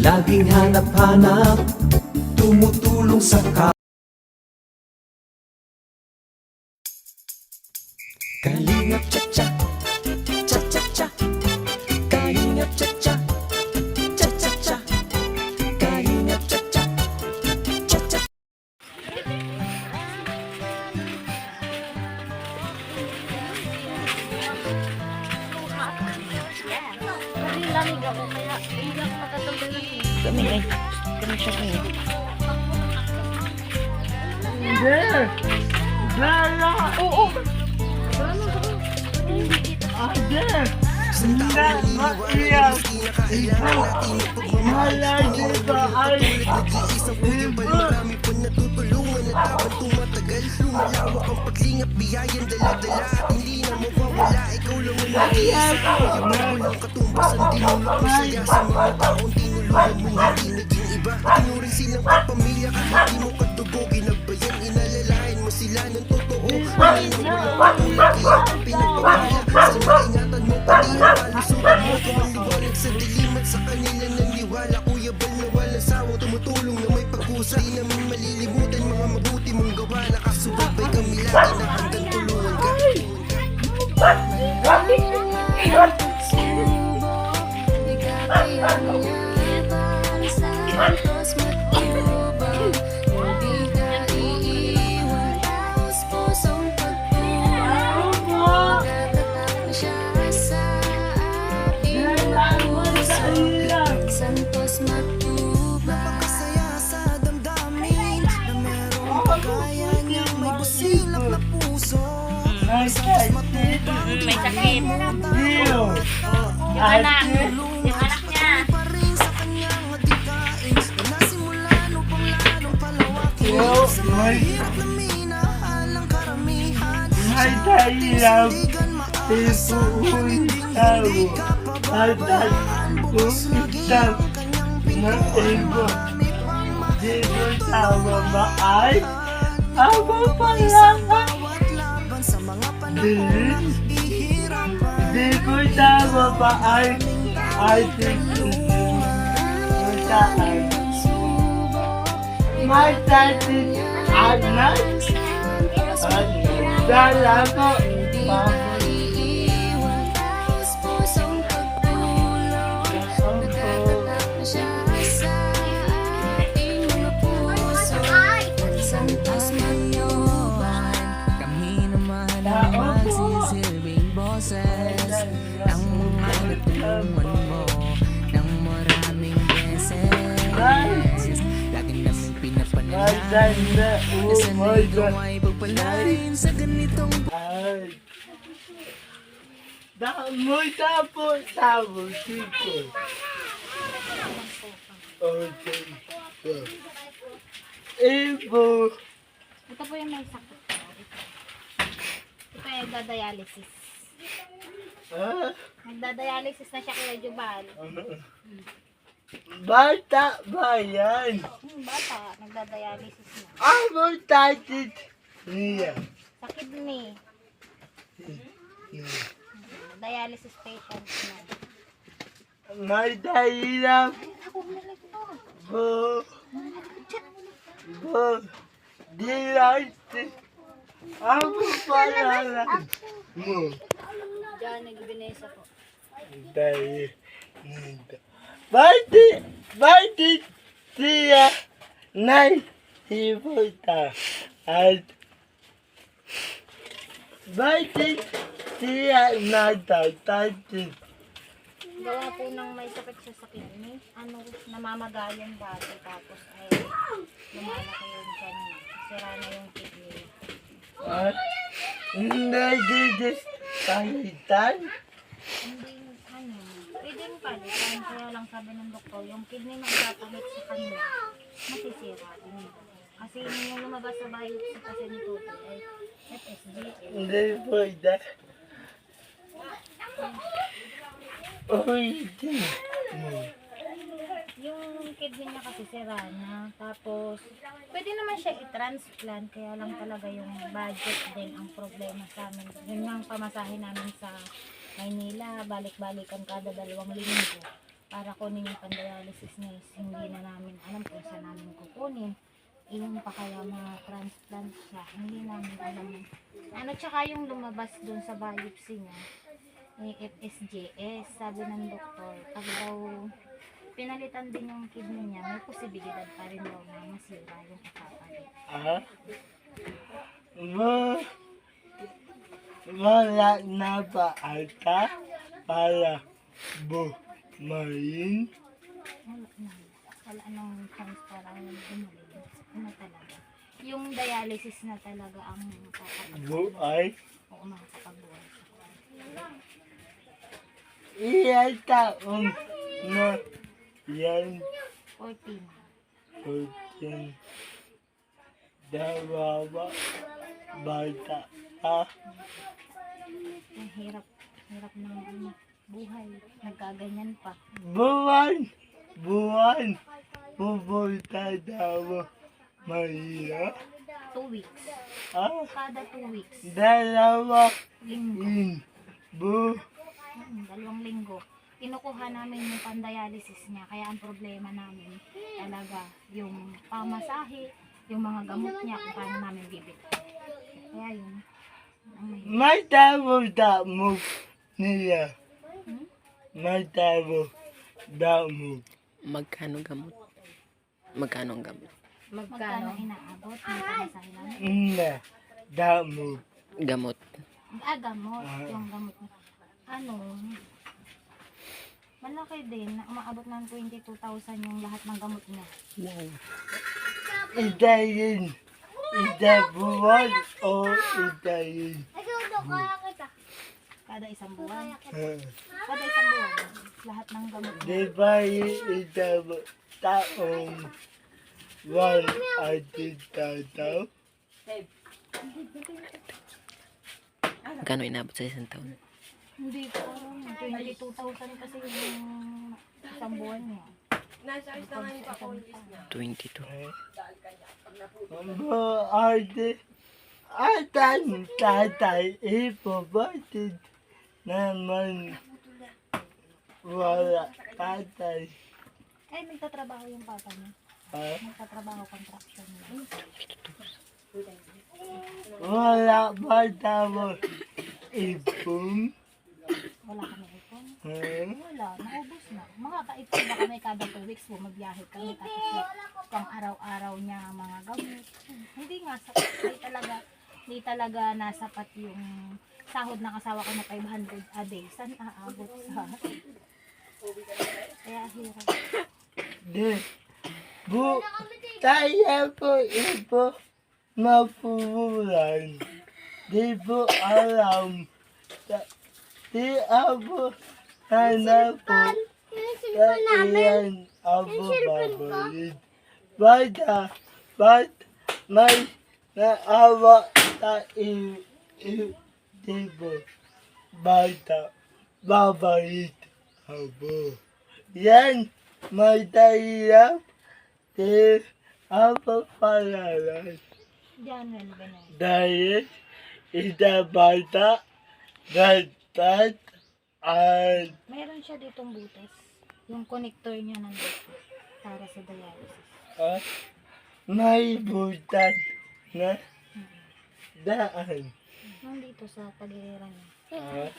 laging hanap-hanap, tumutulong sa Kalingap cha-cha, cha-cha-cha. Kalingap cha-cha, cha-cha-cha. Kalingap cha-cha, cha-cha. Lamig ako kaya hindi ako matatanggal ng Kami ay. Kami siya kayo. Hindi! Dala! Oo. Ate! Hindi maiyak! Ibo! Malay dito ay ibo! Sa dilim at sa kanila naniwala, Kuya Bal na walang sawang tumutulong na may pag-usa. Di namin malilimutan mga mabuti mong gawa. Nakasubaybay kami lagi na hanggang tulungan ka. Santos Matuba, napakasaya sa damdamin na merong kagaya niya, may busilak na puso. May sakit. Dio! Yung anak niya. Pa rin sa kanyang adikain na nasimulan upang lalong palawakin. Yo, Sa may mahirap na minahal ng karamihan. dahilan Digan maasa ipuuwi tayo at kumitang na ibo. Dito sa babae, abo palangan. laban sa mga panahon ihirap Dito sa babae, ay saan. May tatit anak at dala ko iiwan taos pusong pagtulong. Nagkatatak na siya sa ating mga puso. Santos Manyoban, kami naman ang magsisilbing boses ng mga natulungan mo ng maraming beses. Lagi naming pinapanalaan Maganda, na sana'y ikaw God. ay pagpalain sa ganitong Ay. Damoy tapos dito. Okay. Ibo. Ito po yung may sakit. Ito yung nagda-dialysis. Ah, Nagda-dialysis na siya kaya Jubal. bata ba yan? Bata, nagda-dialysis na. Amo tatit niya. Sa kidney. Dialysis patient na. May dahilan po. Direct. Amo pala mo. Diyan, nagbinesa po. Dahil. Bakit siya naipunta at bakit siya natatatid? Gawa po ng may sakit siya sa kidney. Ano, namamagayan dati. Tapos ay lumalaki yung tiyan niya. Sira na yung kidney. At nagdidistalitan? Hindi, ano, pwedeng palitan. Kaya lang sabi ng doktor, yung kidney na ipapalit sa kanila, masisira din. Kasi yung lumabas sa biopsy kasi ni Toto ay FSGS. Hindi pwede. Uy, Yung kidney niya kasi sira na. Tapos, pwede naman siya i-transplant. Kaya lang talaga yung budget din ang problema sa amin. Yun ang pamasahe namin sa Maynila. Balik-balikan kada 2 linggo. para kunin yung pandialysis niya is hindi na namin alam kung saan namin kukunin. Yung pa kaya mga transplant siya, hindi namin alam. Ano, tsaka yung lumabas dun sa biopsy niya, may FSGS, sabi ng doktor, pag daw pinalitan din yung kidney niya, may posibilidad pa rin daw na masira yung ipapalit. Wala na ba ata para bumayin? Wala nang chance para gumaling. Ano talaga? Yung dialysis na talaga ang makakapagbuhay. Buhay? Oo, makakapagbuhay siya. Iyan taon na yan 14. 14. Dawawa bata pa. Ang hirap ng buhay. Nagkaganyan pa. Buwan, pupunta daw Mahirap. 2 weeks. Kada 2 weeks. Dalawa Linggo. bu 2 linggo. Kinukuha namin yung pandialysis niya. Kaya ang problema namin talaga yung pamasahe, yung mga gamot niya kung paano namin bibili. Kaya yun. Ang mahirap. may tabo niya. May tabo Magkano gamot? Magkano ang gamot? Magkano inaabot ng pamasahe namin? na damo. Gamot. Gamot. Yung gamot niya. Ano, malaki din. Umaabot ng 22,000 yung lahat ng gamot niya. Wow. Itayin. Itabuan o itayin. Kada isang buwan. Kada isang buwan. Lahat ng gamot niya. Di ba itabu taong one atin tataw? Magkano inabot sa isang taon? Hindi ko alam. 22,000 kasi yung isang buwan niya. 22. Bo ate atan tatay ipabatid naman wala tatay. Nagtatrabaho yung papa niya. Nagtatrabaho contraction niya. Wala ba tamo ipon? Wala kami ipon. Ha? Wala, naubos na. Makakaipon ba kami kada 2 weeks bumabiyahe kami tapos pang araw-araw niya mga gamot. Hindi nga sapat. Hindi talaga nasapat yung sahod ng asawa ko na 500 a day. Saan aabot sa? Kaya hirap. Di bu tayo po ipo mapulan. Di po alam. Di abo sana po iyan abo babalik. Ba't may naawa sa ibo. Bata babalik abo. Yan may tahirap. Di abo palalan. Januel ba na yun? Dahil ita bata dapat at Meron siya ditong butas. Yung connector niya nandito para sa dialysis. may butas na daan. Nandito sa tagiliran niya.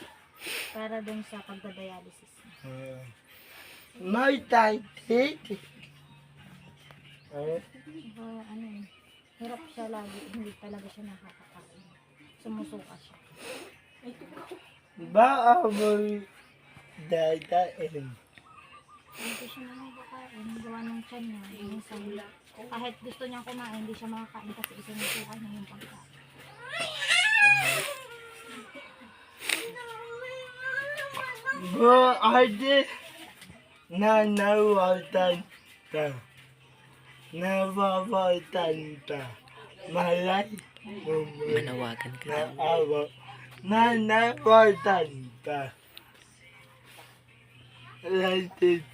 Para dun sa pagdadialysis niya. May tatit. Ano eh, hirap siya lagi. Hindi talaga siya nakakakain. Sumusuka siya. Ba amoy dadain. Hindi siya nakakakain. Gawa ng tiyan niya. Minsan, kahit gusto niyang kumain, hindi siya makakain kasi isinusuka niya yung pagkain. Ba ate nanawatan ta. Nawawatan ta. Malay Manawagan ka daw. naawa. Nanawatan ta. Latit.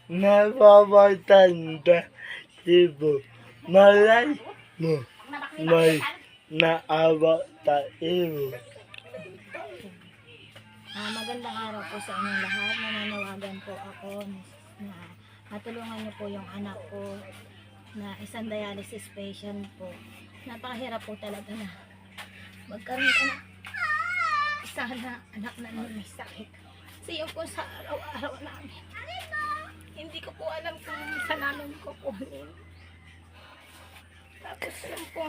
Nawawatan ta. Ibo. Malay mo. May naawa ta ibo. Magandang araw po sa inyong lahat. Nananawagan po ako na matulungan niyo po yung anak ko na isang dialysis patient po. Napakahirap po talaga na magkaroon ka na sana anak na may sakit. Kasi yun po sa araw-araw namin. Hindi ko po alam kung saan namin kukunin. Tapos yun po,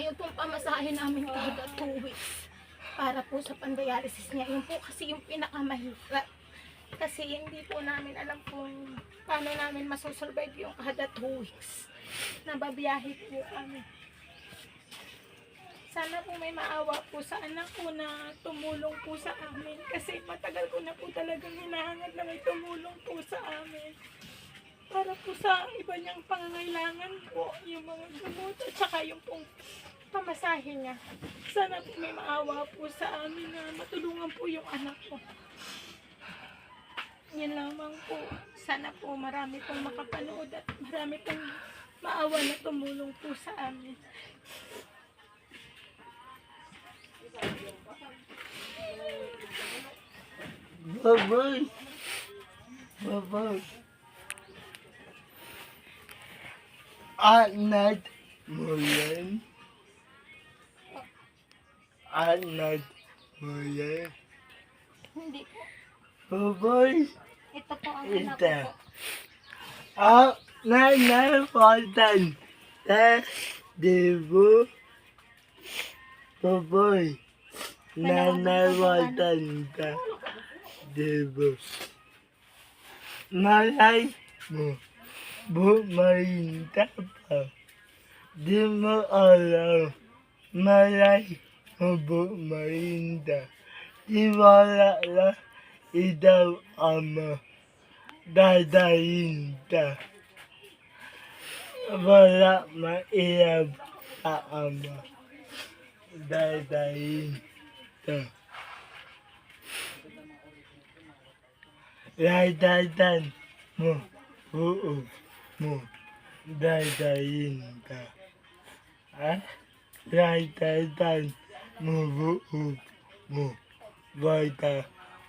ayun pong pamasahin namin kada 2 weeks para po sa pandialysis niya. Yun po kasi yung pinakamahirap. Kasi hindi po namin alam kung paano namin masusurvive yung kada 2 weeks na babiyahe po kami. Sana po may maawa po sa anak ko na tumulong po sa amin. Kasi matagal ko na po talagang hinahangad na may tumulong po sa amin. Para po sa iba niyang pangangailangan po, yung mga gamot at saka yung pong pamasahe niya. Sana po may maawa po sa amin na matulungan po yung anak ko. Yan lamang po. Sana po marami pong makapanood at marami pong maawa na tumulong po sa amin. Bye-bye. Bye-bye. Anak mo yan. Anak mo yan. Hindi po. Bye-bye. Ito po ang anak ko Ito. po. Nananawagan ka, dibo? Bye-bye. Nananawagan ka, dibo? Malay mo, bumalinta pa. Di mo alam, malay mo bumalinta. Di wala lang ikaw ama, dadayin ka. Wala maiyab ka ama, dadayin ka. Dadadan mo, buo mo, dadayin ka. Ha? Dadadan mo, buo mo, bata,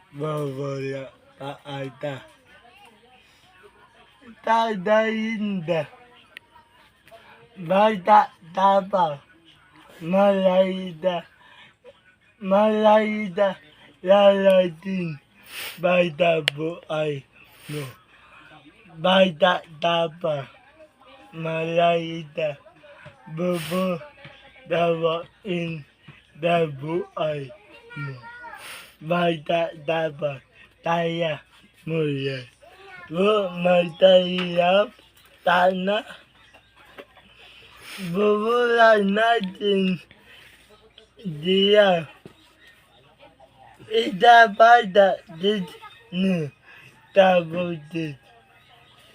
bawala ka ata. Dadayin ka. Bata, tapa, malayda, lalatin, bata buhay mo. Bata, tapa, malayda, bubo, dawain, dabuhay mo. Bata, tapa, taya mo yan. Matahirap, sana. Bubulan natin diya. Itabada dit ni tabutit.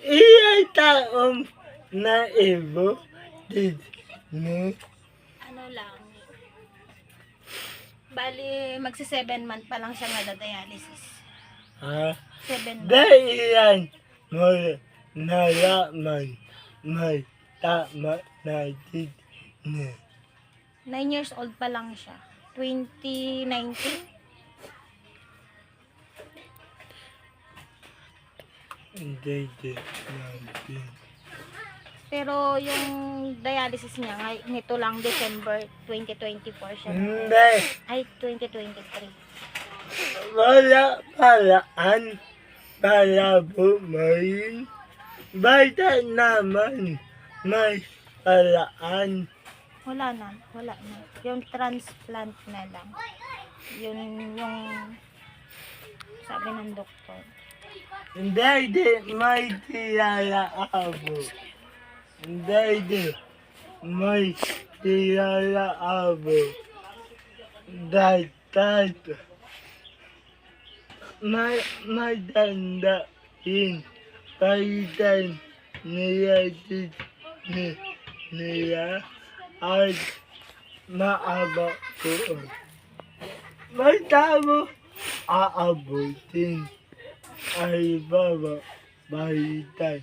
Iya taong na ibo dit ni. Ano lang. Bali, magsi 7 month pa lang siya nada-dialysis. Ha? 7 months. Dahilan mo nalaman may tama na dit ni. 9 years old pa lang siya. 2019. Hindi dit natin. Pero yung dialysis niya, nito lang December 2024 siya. Hindi. Ay, 2023. Wala paraan para bumayin. Bata naman may paraan. Wala na. Yung transplant na lang. Yun yung sabi ng doktor. Hindi may tiyala ako. Hindi may tiyala ako. Dapat madandain palitan niya at maaba ko. May tamo aabutin ay baba balitan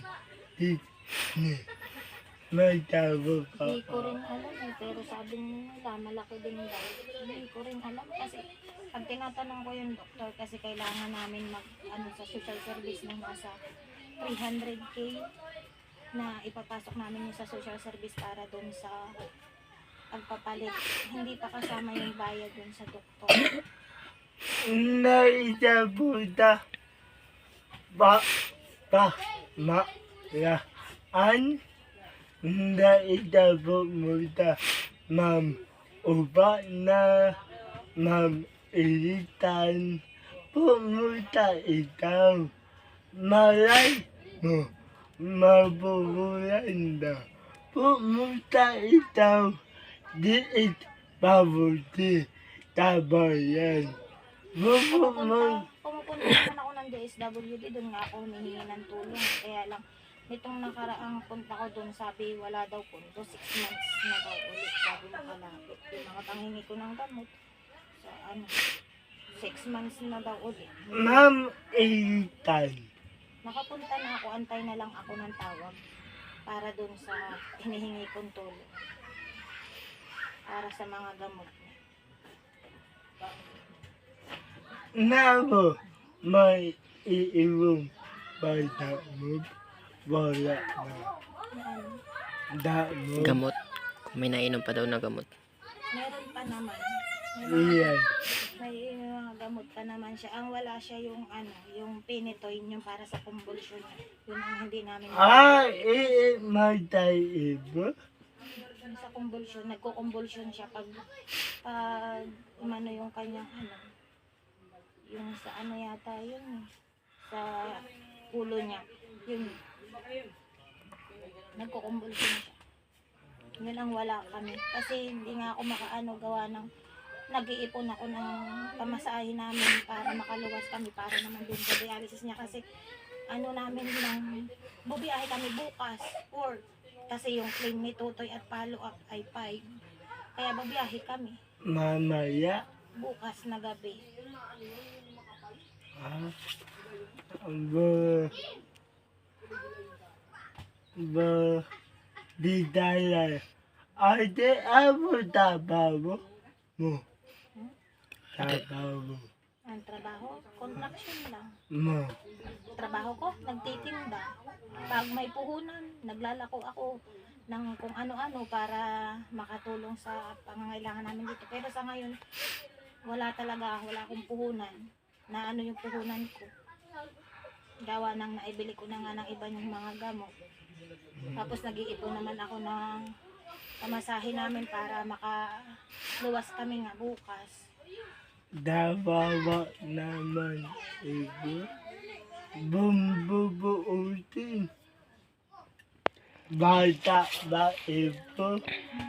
ni may tabo pa. Hindi ko rin alam eh, pero sabi nila malaki din daw. Hindi ko rin alam kasi pag tinatanong ko yung doktor kasi kailangan namin mag sa social service ng nasa 300k na ipapasok namin yung sa social service para doon sa pagpapalit. Hindi pa kasama yung bayad doon sa doktor. Naisabuta malaan naisabuta ma'am upa na ma'am ilitan pumunta ikaw malay mo mabubulan na pumunta ikaw diit pabuti tabayan Pumupunta naman ako ng DSWD, doon nga ako humihingi ng tulong. Kaya lang, nitong nakaraang punta ko doon, sabi wala daw punto, 6 months na daw ulit bago makalapit. Yung mga panghingi ko ng gamot, sa 6 months na daw ulit. Ma'am Eitan. Nakapunta na ako, antay na lang ako ng tawag para doon sa hinihingi kong tulong. Para sa mga gamot niya. Nako, may iiwang bata mo. Wala na. Damo. Gamot. Kung may nainom pa daw na gamot. Meron pa naman. Iyan. May mga gamot pa naman siya. Ang wala siya yung yung Pinetoin, yung para sa convulsion. Yun ang hindi namin. May tayo iba. Yung sa convulsion, nagko-convulsion siya pag yung kanyang yung sa yata yun sa ulo niya. Yun. Nagko-convulsion siya. Yun ang wala kami. Kasi hindi nga ako gawa ng nag-iipon ako ng pamasahe namin para makaluwas kami para naman dun sa dialysis niya kasi namin lang bubiyahe kami bukas or kasi yung claim ni Tutoy at follow up ay 5 kaya babiyahe kami Mamaya. bukas na gabi. Di tayo. Ate, ano trabaho mo? Trabaho mo. Ang trabaho, contraction lang. Mo. Trabaho ko, nagtitinda. Pag may puhunan, naglalako ako ng kung ano-ano para makatulong sa pangangailangan namin dito. Pero sa ngayon, wala akong puhunan. Na yung puhunan ko. Gawa ng naibili ko na nga ng iba yung mga gamot. Tapos nag-iipon naman ako ng pamasahe namin para makaluwas kami nga bukas. Dawawa naman ibo. Bumbubuutin. Bata ba ibo?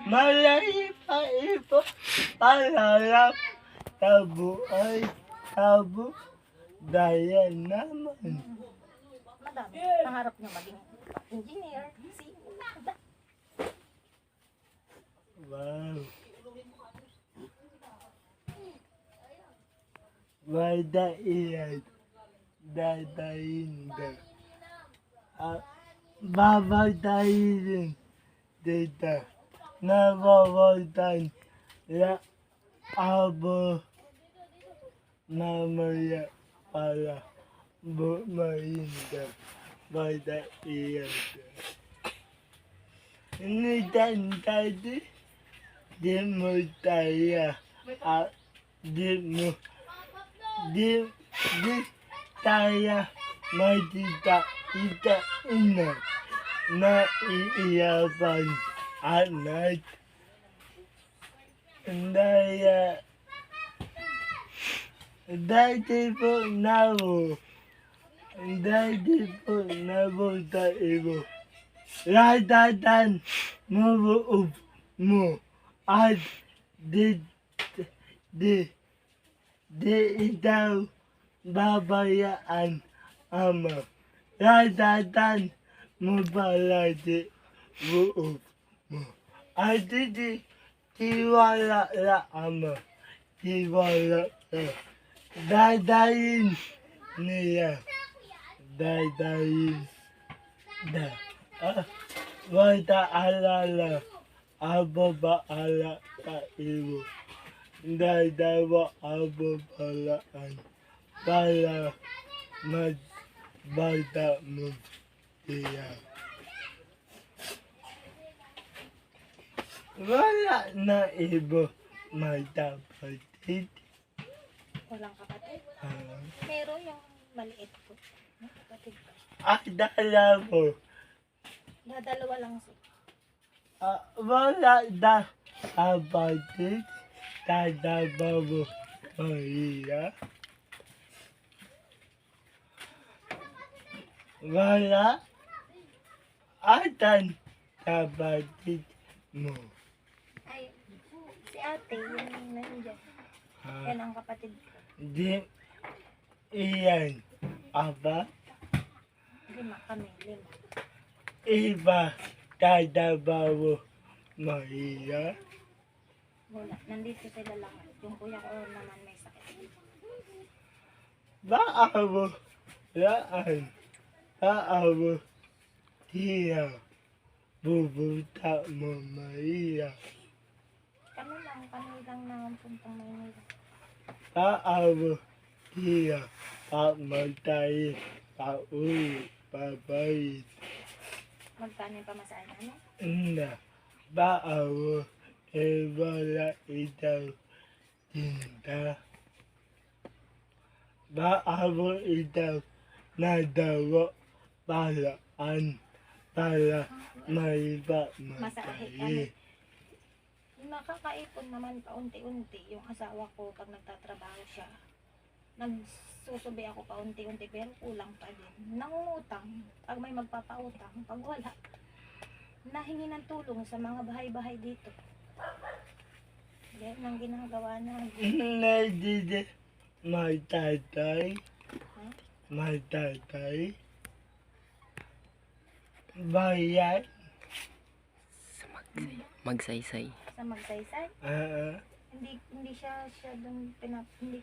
Malay pa ibo. Palarap. Tabo ay tabo. Daya naman. Madami. Pangarap niyo maging engineer. Wow. Wada iyan. Dadayin da. Babatayin dita. Nababatan. La abo. Mamaya para bumayin da. Wada iyan da. Ini dan tadi. Di mo tayo. Di tayo magkita ina na iiyapan anak. Dati po nabo tayo. Ladatan mo mo at di itaw babayaan ama. Ladatan mo palagi buo mo. At tiwala la ama. Tiwala la. Dadayin niya. Dadayin. Wala alala. Aba baala sa iyo. Dadawa aba balaan. Para magbata mo siya. Wala na ibo magkapatid. Walang kapatid. Ah, Meron yung maliit po. May kapatid pa. Adala mo. Dalawa lang siya. Wala na kapatid. Tadaba mo Maria. Wala. Atan kapatid mo. Ay, si ate, yung nandiyan. Ah, Yan ang kapatid ko. di iyan. Aba. 5 kami, 5. Iba. Tadaba mo Maria. Wala, nandito sila lahat. Yung kuya ko naman may sakit. Baawo. Laan. Baawo. Tiya. Bubuta mo Maria. Kami lang naman puntang Maynila. Baawo. Tiya. Pamatay. Pauwi. Pabayit. Magkano yung pamasahe namin? Na. Baawo. Wala itaw. Tinta. Baawo itaw. Nadawa. Paraan. Para maiba Masahe kami. matay. Nakakaipon naman paunti-unti yung asawa ko pag nagtatrabaho siya. Nagsusubi ako paunti-unti pero kulang pa din. Nangungutang pag may magpapautang. Pag wala, nahingi ng tulong sa mga bahay-bahay dito. Yan ang ginagawa namin. Nadide. May tatay. Ha? May tatay. Bayan. Magsaysay. Sa Magsaysay. Hindi hindi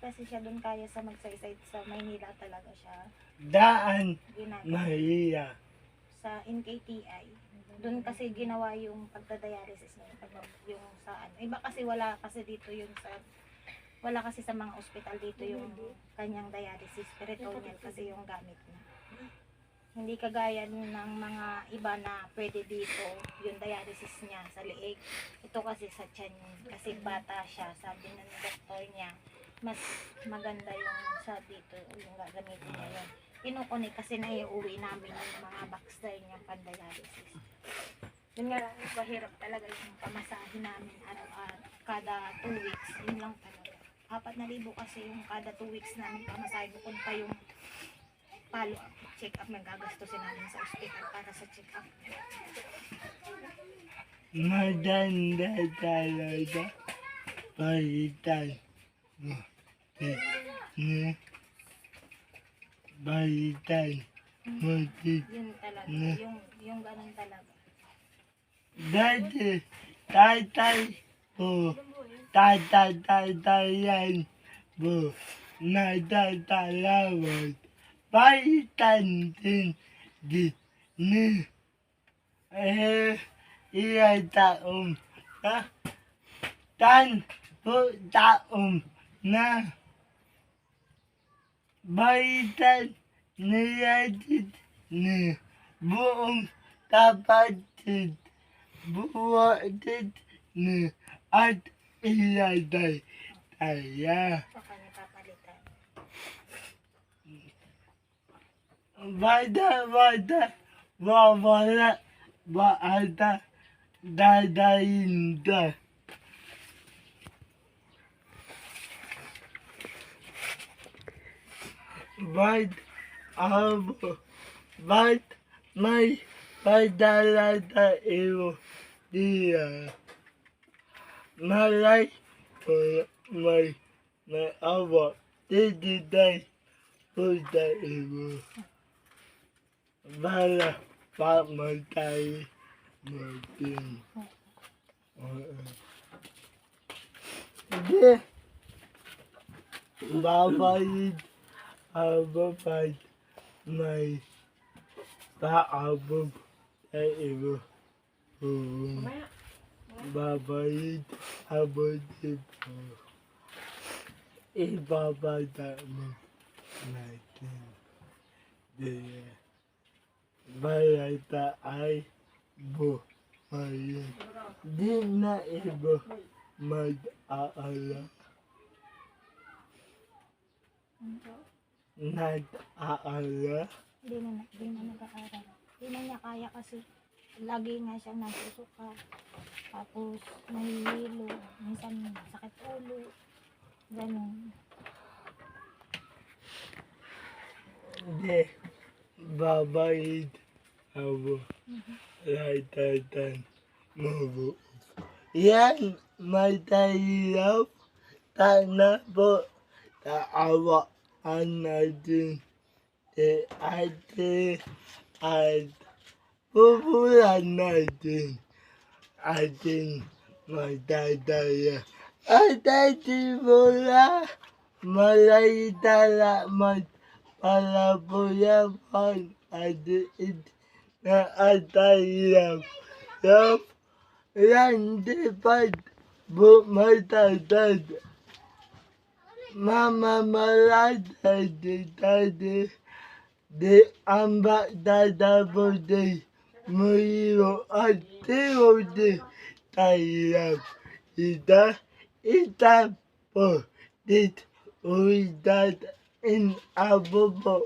kasi siya doon kaya sa Magsaysay, sa Maynila talaga siya Daan. ginagawa. Maria. Sa NKTI. Doon kasi ginawa yung pagdadialysis niya, yung sa ano. Iba kasi wala kasi dito yung wala kasi sa mga ospital dito yung kanyang dialysis. Peritoneal kasi yung gamit niya. Hindi kagaya ng mga iba na pwede dito yung dialysis niya sa leeg. Ito kasi sa tiyan kasi bata siya. Sabi ng doktor niya, mas maganda yung sa dito yung gagamitin niya yun. Kinukunik kasi na iuwi namin yung mga backstyle niyang pan-dialysis. Yun nga, mahirap talaga yung pamasahin namin araw-araw. Kada 2 weeks, yun lang talaga. 4,000 kasi yung kada 2 weeks namin pamasahin. Bukod pa yung follow-up, check-up na gagastusin namin sa ospital para sa check-up. Maganda talaga. Balitan mo. Balitan mo. Yun talaga, yung ganun talaga. Dati, tatay ko. Tatatayan mo. Natatalawag. Balitan din. Ni. Iyan taong na. Taong na. Balitan niya din ni. Buong kapatid. Buwatid ni. At iladay tayo. Saka niya papalitan. Bada, wawala, baada, dadayinda. Bad, may padala tayo diya. Malay, may awa, dididay, puta ibo. Bala, pamatay, Martin. Hindi. Babayid, ababay, may paabog sa ibo. Oo. Babait abot ito. Ibabata mo natin. Balata ay buhayin. Di na iba mag-aala. Nag-aala. Hindi na nag-aaral. Hindi na niya kaya kasi lagi nga siya nasusuka. Tapos nahihilo. Minsan sakit ulo. Ganun. Di babait abo. Laitatan mo. Yan matahirap. Tana po. Taawaan natin si ate at pupulan natin ating magdadaya. At ate mula malaytalamat para po yan pag-adit na atayap. Yan di pag bumatagad. Mama malada di amba dadabo di muyo at tiyo di tayap. Ita po dit uidat in abobo.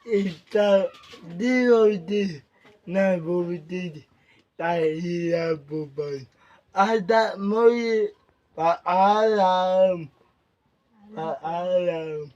Ita diyo di nabudid tayap po ba. Ada mo paalam. Paalam.